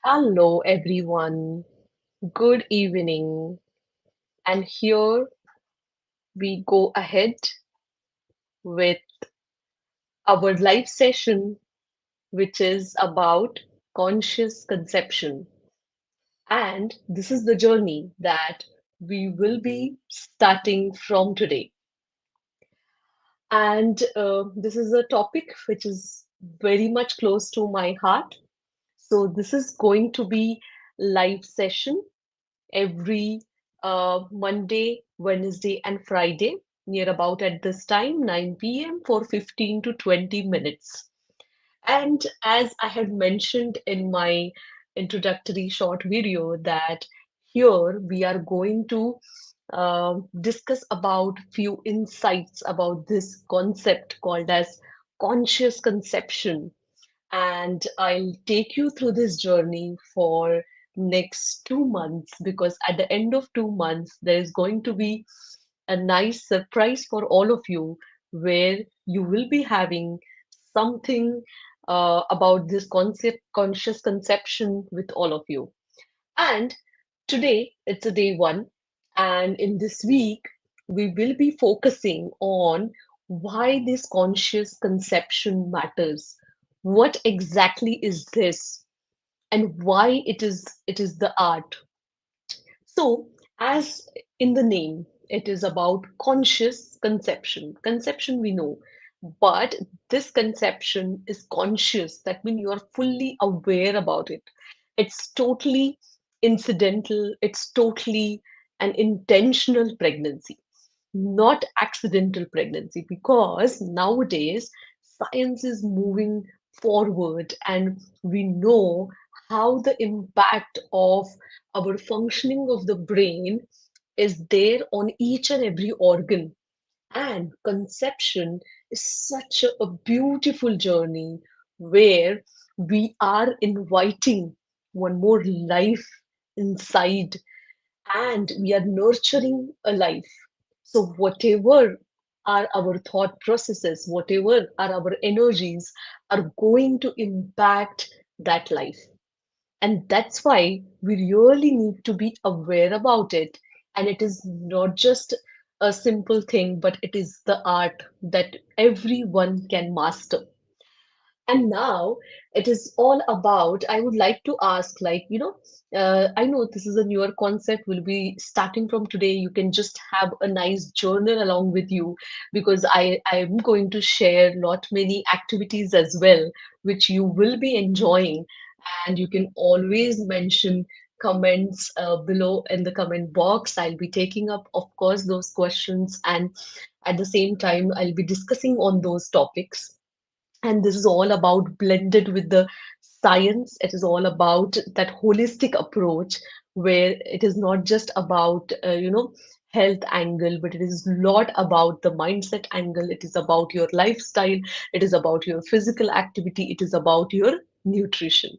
Hello, everyone. Good evening. And here we go ahead with our live session, which is about conscious conception. And this is the journey that we will be starting from today. And this is a topic which is very much close to my heart. So this is going to be live session every Monday, Wednesday, and Friday, near about at this time, 9 p.m., for 15 to 20 minutes. And as I had mentioned in my introductory short video, that here we are going to discuss about few insights about this concept called as conscious conception, and I'll take you through this journey for next 2 months, because at the end of 2 months there is going to be a nice surprise for all of you, where you will be having something about this concept conscious conception with all of you. And today it's a day one, and in this week we will be focusing on why this conscious conception matters. What exactly is this, and why it is the art? So, as in the name, it is about conscious conception. Conception we know, but this conception is conscious. That means you are fully aware about it. It's totally incidental, it's totally an intentional pregnancy, not accidental pregnancy, because nowadays science is moving forward and we know how the impact of our functioning of the brain is there on each and every organ. And conception is such a beautiful journey where we are inviting one more life inside, and we are nurturing a life. So, whatever are our thought processes, whatever are our energies, are going to impact that life. And that's why we really need to be aware about it. And it is not just a simple thing, but it is the art that everyone can master. And now it is all about, I would like to ask, I know this is a newer concept, will be starting from today. You can just have a nice journal along with you, because I'm going to share lot many activities as well, which you will be enjoying. And you can always mention comments below in the comment box. I'll be taking up, of course, those questions, and at the same time, I'll be discussing on those topics. And this is all about blended with the science. It is all about that holistic approach, where it is not just about health angle, but it is a lot about the mindset angle. It is about your lifestyle, it is about your physical activity, it is about your nutrition.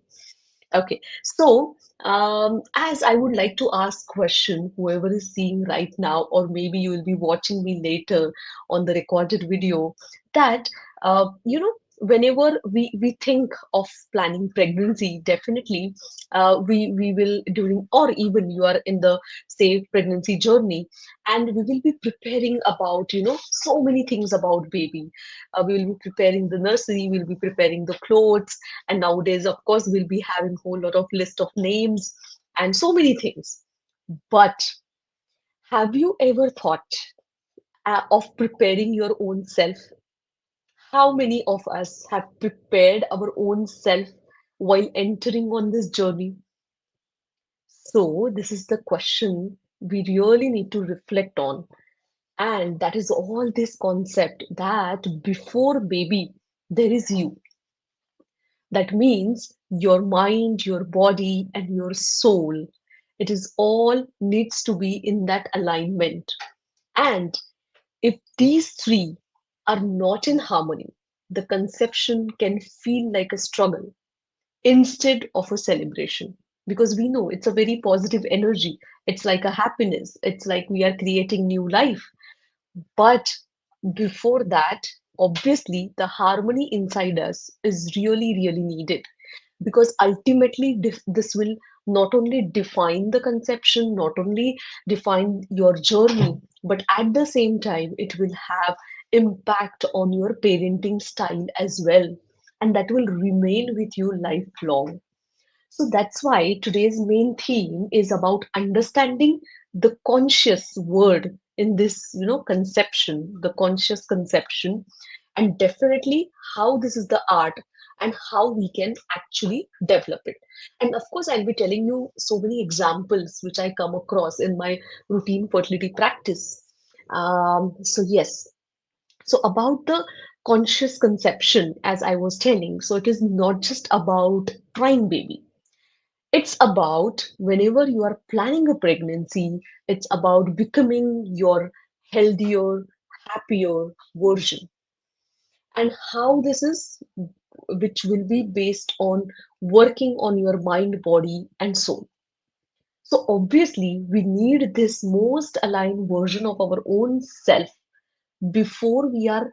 Okay, so as I would like to ask question, whoever is seeing right now, or maybe you will be watching me later on the recorded video, that whenever we think of planning pregnancy, definitely we will during, or even you are in the safe pregnancy journey, and we will be preparing about so many things about baby. We will be preparing the nursery, we'll be preparing the clothes, and nowadays, of course, we'll be having a whole lot of list of names and so many things. But have you ever thought of preparing your own self? How many of us have prepared our own self while entering on this journey? So, this is the question we really need to reflect on. And that is all this concept that before baby, there is you. That means your mind, your body, and your soul. It is all needs to be in that alignment. And if these three are not in harmony, the conception can feel like a struggle instead of a celebration. Because we know it's a very positive energy. It's like a happiness. It's like we are creating new life. But before that, obviously, the harmony inside us is really, really needed. because ultimately this will not only define the conception, not only define your journey, but at the same time it will have impact on your parenting style as well, and that will remain with you lifelong. So that's why today's main theme is about understanding the conscious word in this, conception, the conscious conception, and definitely how this is the art and how we can actually develop it. And of course, I'll be telling you so many examples which I come across in my routine fertility practice. So yes, so about the conscious conception, as I was telling, so it is not just about trying baby, it's about whenever you are planning a pregnancy, it's about becoming your healthier, happier version. And how this is, which will be based on working on your mind, body, and soul. So, obviously, we need this most aligned version of our own self before we are,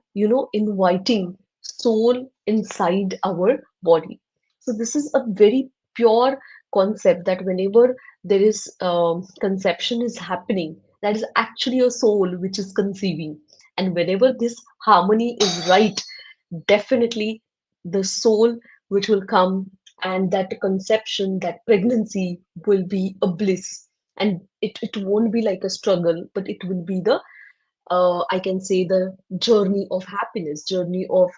inviting soul inside our body. So this is a very pure concept that whenever there is conception is happening, that is actually a soul which is conceiving. And whenever this harmony is right, definitely the soul which will come, and that conception, that pregnancy will be a bliss. And it won't be like a struggle, but it will be the I can say the journey of happiness, journey of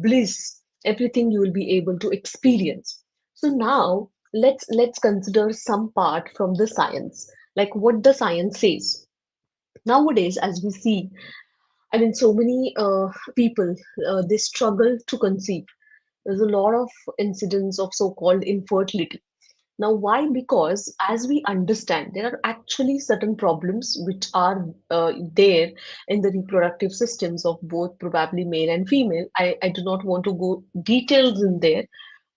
bliss, everything you will be able to experience. So now let's consider some part from the science, like what the science says. Nowadays, as we see, I mean, so many people they struggle to conceive. There's a lot of incidents of so-called infertility. Now, why? Because as we understand, there are actually certain problems which are there in the reproductive systems of both probably male and female. I do not want to go details in there,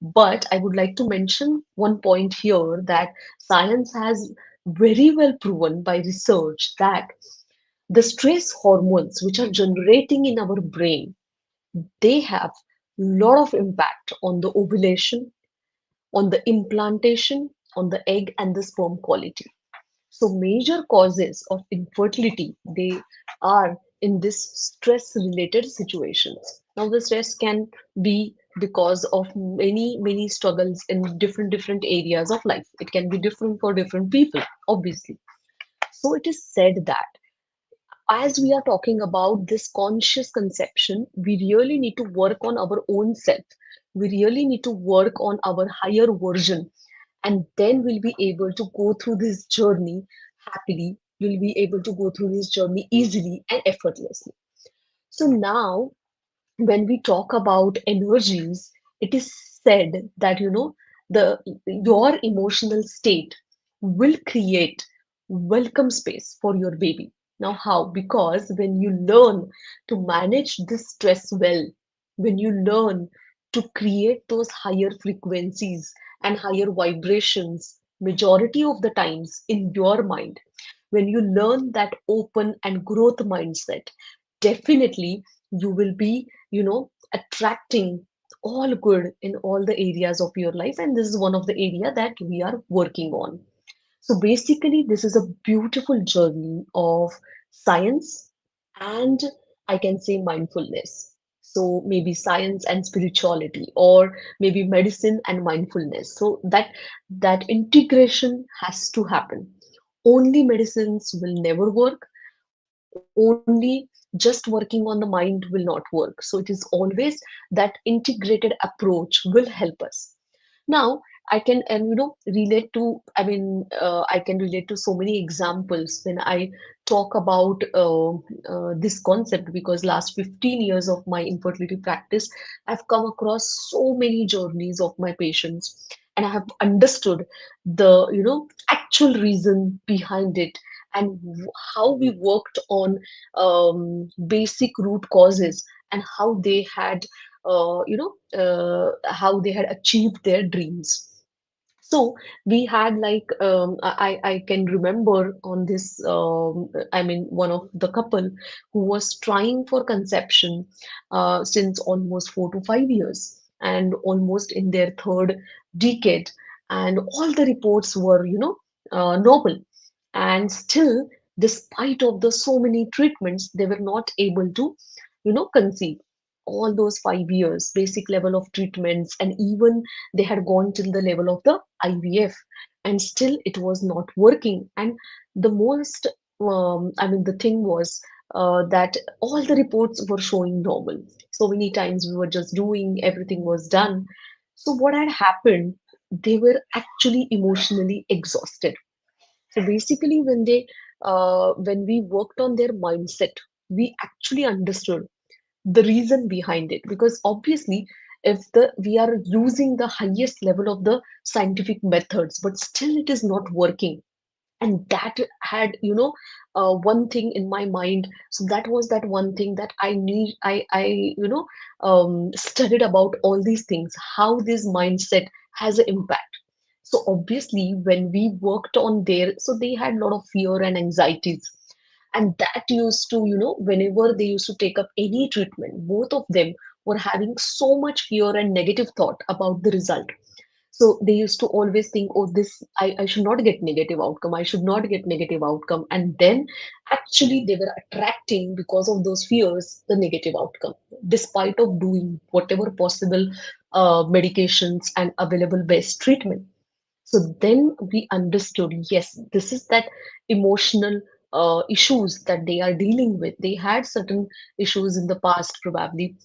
but I would like to mention one point here that science has very well proven by research that the stress hormones which are generating in our brain, they have lot of impact on the ovulation, on the implantation, on the egg and the sperm quality. So major causes of infertility, they are in this stress related situations. Now the stress can be because of many struggles in different areas of life. It can be different for different people, obviously. So it is said that as we are talking about this conscious conception, we really need to work on our own self. We really need to work on our higher version, and then we'll be able to go through this journey happily. We'll be able to go through this journey easily and effortlessly. So now when we talk about energies, it is said that the your emotional state will create welcome space for your baby. Now, how? Because when you learn to manage this stress well, when you learn to create those higher frequencies and higher vibrations, majority of the times in your mind, when you learn that open and growth mindset, definitely you will be, attracting all good in all the areas of your life. And this is one of the area that we are working on. So basically, this is a beautiful journey of science and I can say mindfulness. So maybe science and spirituality, or maybe medicine and mindfulness. So that integration has to happen. Only medicines will never work. Only just working on the mind will not work. So it is always that integrated approach will help us. Now, I can, and relate to, I can relate to so many examples when I talk about this concept, because last 15 years of my infertility practice, I've come across so many journeys of my patients, and I have understood the, actual reason behind it, and how we worked on basic root causes, and how they had how they had achieved their dreams. So we had like I can remember on this one of the couple who was trying for conception since almost 4 to 5 years. and almost in their third decade, and all the reports were, normal. And still, despite of the so many treatments, they were not able to, conceive. All those 5 years basic level of treatments, and even they had gone till the level of the IVF, and still it was not working. And the most, the thing was, that all the reports were showing normal. So many times we were just doing, everything was done. So what had happened, they were actually emotionally exhausted. So basically, when we worked on their mindset, we actually understood the reason behind it. Because obviously, if the we are using the highest level of the scientific methods, but still it is not working, and that had, one thing in my mind. So that was that one thing that I studied about all these things, how this mindset has an impact. So obviously, when we worked on their, so they had a lot of fear and anxieties, and that used to, whenever they used to take up any treatment, both of them were having so much fear and negative thought about the result. So they used to always think, oh, I should not get negative outcome, I should not get negative outcome. And then actually they were attracting, because of those fears, the negative outcome, despite of doing whatever possible medications and available best treatment. So then we understood, yes, this is that emotional issues that they are dealing with. They had certain issues in the past, probably,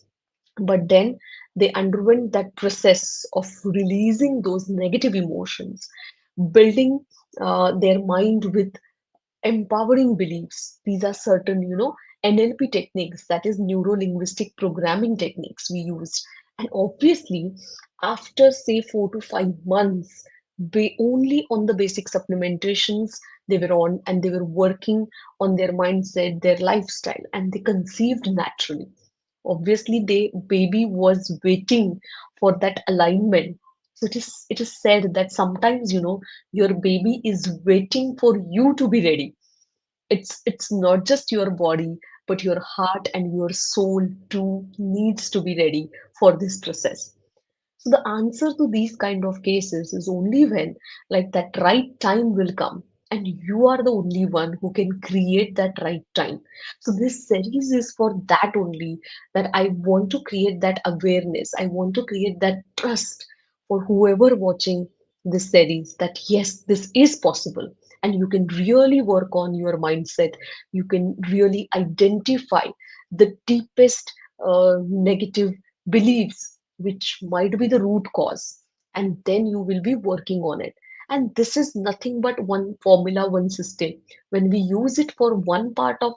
but then they underwent that process of releasing those negative emotions, building their mind with empowering beliefs. These are certain, NLP techniques, that is neuro linguistic programming techniques we used. And obviously, after say 4 to 5 months, only on the basic supplementations they were on, and they were working on their mindset, their lifestyle, and they conceived naturally. Obviously, the baby was waiting for that alignment. So it is said that sometimes, your baby is waiting for you to be ready. It's not just your body, but your heart and your soul too needs to be ready for this process. So the answer to these kind of cases is only when, like, that right time will come, and you are the only one who can create that right time. So this series is for that only, that I want to create that awareness. I want to create that trust for whoever watching this series, that yes, this is possible, and you can really work on your mindset. You can really identify the deepest negative beliefs which might be the root cause, and then you will be working on it. And this is nothing but one formula, one system. When we use it for one part of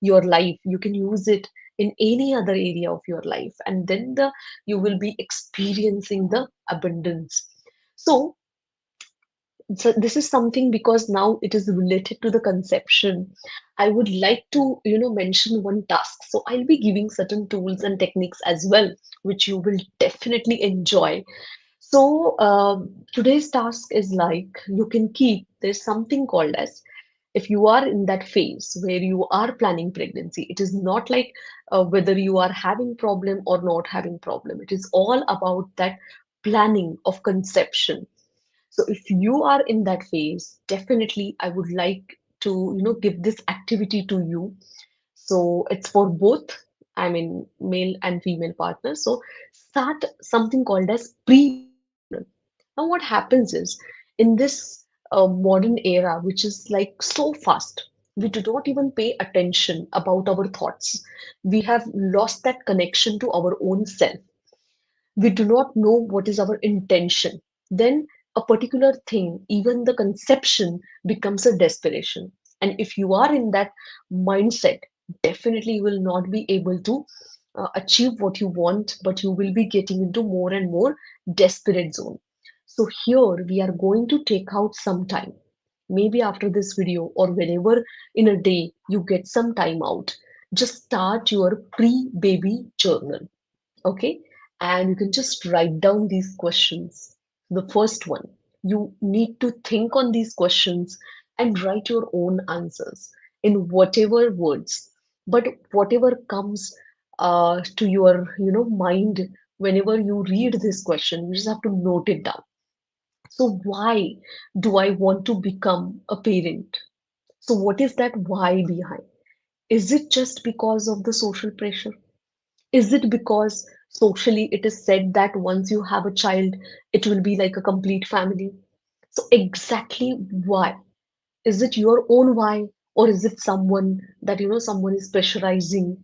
your life, you can use it in any other area of your life, and then the you will be experiencing the abundance. So, this is something, because now it is related to the conception. I would like to, mention one task. So I'll be giving certain tools and techniques as well, which you will definitely enjoy. So today's task is, like, you can keep, there's something called as, if you are in that phase where you are planning pregnancy, it is not like whether you are having problem or not having problem. It is all about that planning of conception. So if you are in that phase, definitely I would like to, give this activity to you. So it's for both, I mean, male and female partners. So start something called as pre-baby journal. Now, what happens is, in this modern era, which is like so fast, we do not even pay attention about our thoughts. We have lost that connection to our own self. We do not know what is our intention. Then a particular thing, even the conception, becomes a desperation. And if you are in that mindset, definitely you will not be able to achieve what you want, but you will be getting into more and more desperate zone. So here we are going to take out some time, maybe after this video, or whenever in a day you get some time out, just start your pre-baby journal. Okay, and you can just write down these questions. The first one, you need to think on these questions and write your own answers in whatever words, but whatever comes to your mind, whenever you read this question, you just have to note it down. So, why do I want to become a parent? So, what is that why behind? Is it just because of the social pressure? Is it because socially it is said that once you have a child, it will be like a complete family? So, exactly why? Is it your own why, or is it someone that someone is pressurizing?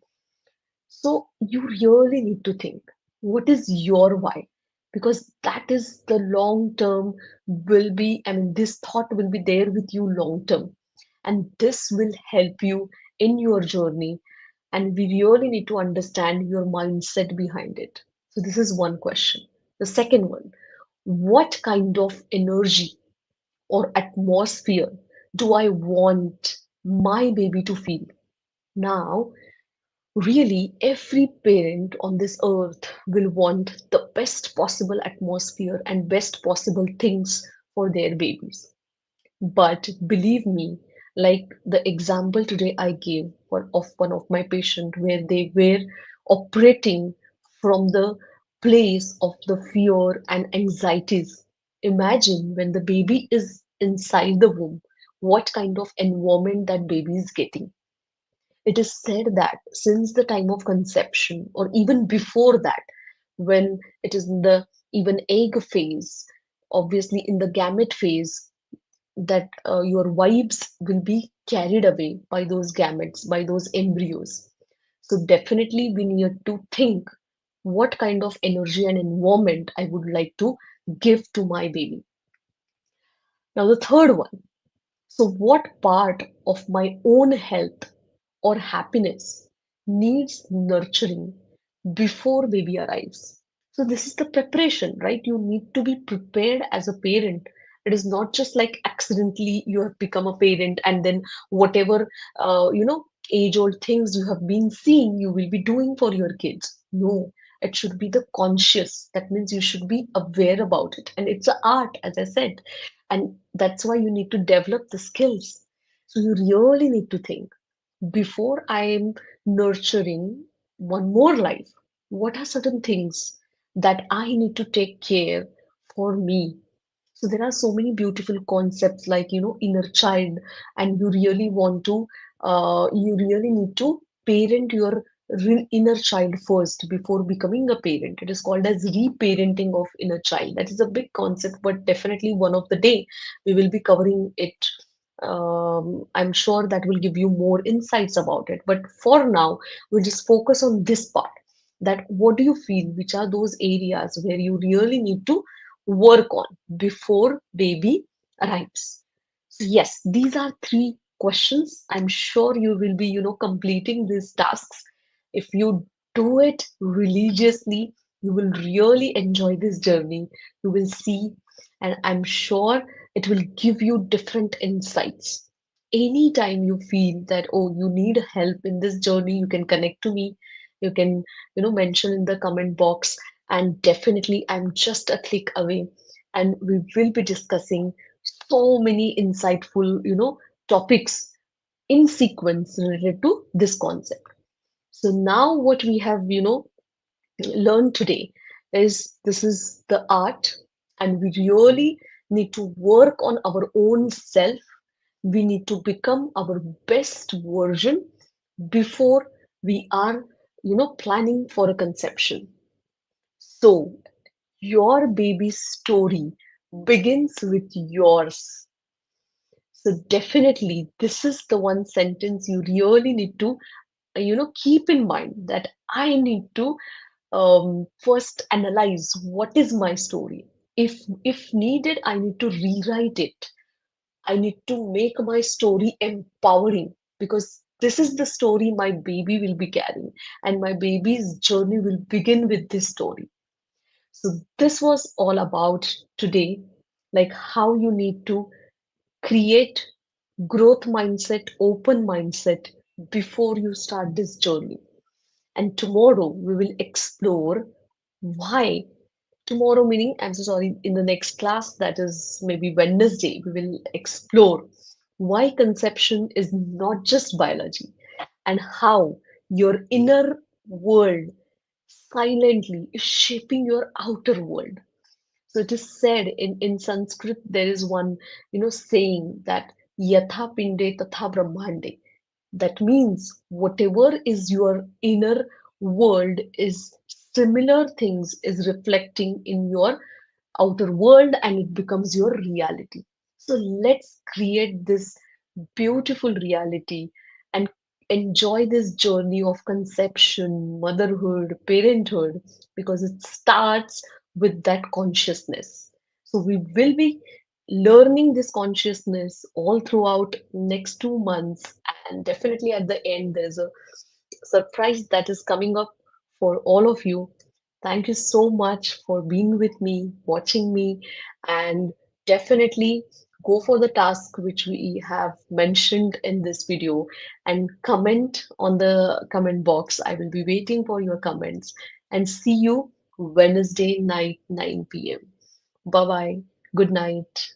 So you really need to think, what is your why? Because that is the long term will be, I mean, this thought will be there with you long term. And this will help you in your journey. And we really need to understand your mindset behind it. So this is one question. The second one, what kind of energy or atmosphere do I want my baby to feel? Now, really, every parent on this earth will want the best possible atmosphere and best possible things for their babies. But believe me, like the example today I gave of one of my patients, where they were operating from the place of the fear and anxieties. Imagine when the baby is inside the womb, what kind of environment that baby is getting. It is said that since the time of conception, or even before that, when it is in the even egg phase, obviously in the gamete phase, that your vibes will be carried away by those gametes, by those embryos. So definitely we need to think what kind of energy and environment I would like to give to my baby. Now the third one. So what part of my own health or happiness needs nurturing before baby arrives? So this is the preparation, right? You need to be prepared as a parent. It is not just like accidentally you have become a parent and then whatever age-old things you have been seeing, you will be doing for your kids. No, it should be the conscious. That means you should be aware about it, and it's an art, as I said, and that's why you need to develop the skills. So you really need to think before I'm nurturing one more life, what are certain things that I need to take care for me? So there are so many beautiful concepts like, inner child, and you really want to, you really need to parent your inner child first before becoming a parent. It is called as reparenting of inner child. That is a big concept, but definitely one of the day we will be covering it. I'm sure that will give you more insights about it. But for now, we'll just focus on this part. That what do you feel? Which are those areas where you really need to work on before baby arrives? So yes, these are three questions. I'm sure you will be, completing these tasks. If you do it religiously, you will really enjoy this journey. You will see, and I'm sure it will give you different insights. Anytime you feel that, oh, you need help in this journey, you can connect to me. You can, mention in the comment box, and definitely I'm just a click away. And we will be discussing so many insightful, topics in sequence related to this concept. So now what we have, learned today is this is the art, and we really need to work on our own self. We need to become our best version before we are, planning for a conception. So your baby's story begins with yours. So definitely, this is the one sentence you really need to, keep in mind, that I need to first analyze what is my story. If needed, I need to rewrite it. I need to make my story empowering, because this is the story my baby will be carrying, and my baby's journey will begin with this story. So this was all about today, like how you need to create growth mindset, open mindset before you start this journey. And tomorrow we will explore why. Tomorrow, meaning, I'm so sorry, in the next class, that is maybe Wednesday, we will explore why conception is not just biology, and how your inner world silently is shaping your outer world. So it is said in Sanskrit, there is one, saying that yatha pinde tatha brahmande. That means whatever is your inner world is similar things is reflecting in your outer world and it becomes your reality. So let's create this beautiful reality and enjoy this journey of conception, motherhood, parenthood, because it starts with that consciousness. So we will be learning this consciousness all throughout next 2 months, and definitely at the end there's a surprise that is coming up for all of you. Thank you so much for being with me, watching me, and definitely go for the task which we have mentioned in this video and comment on the comment box. I will be waiting for your comments and see you Wednesday night, 9 p.m. Bye bye. Good night.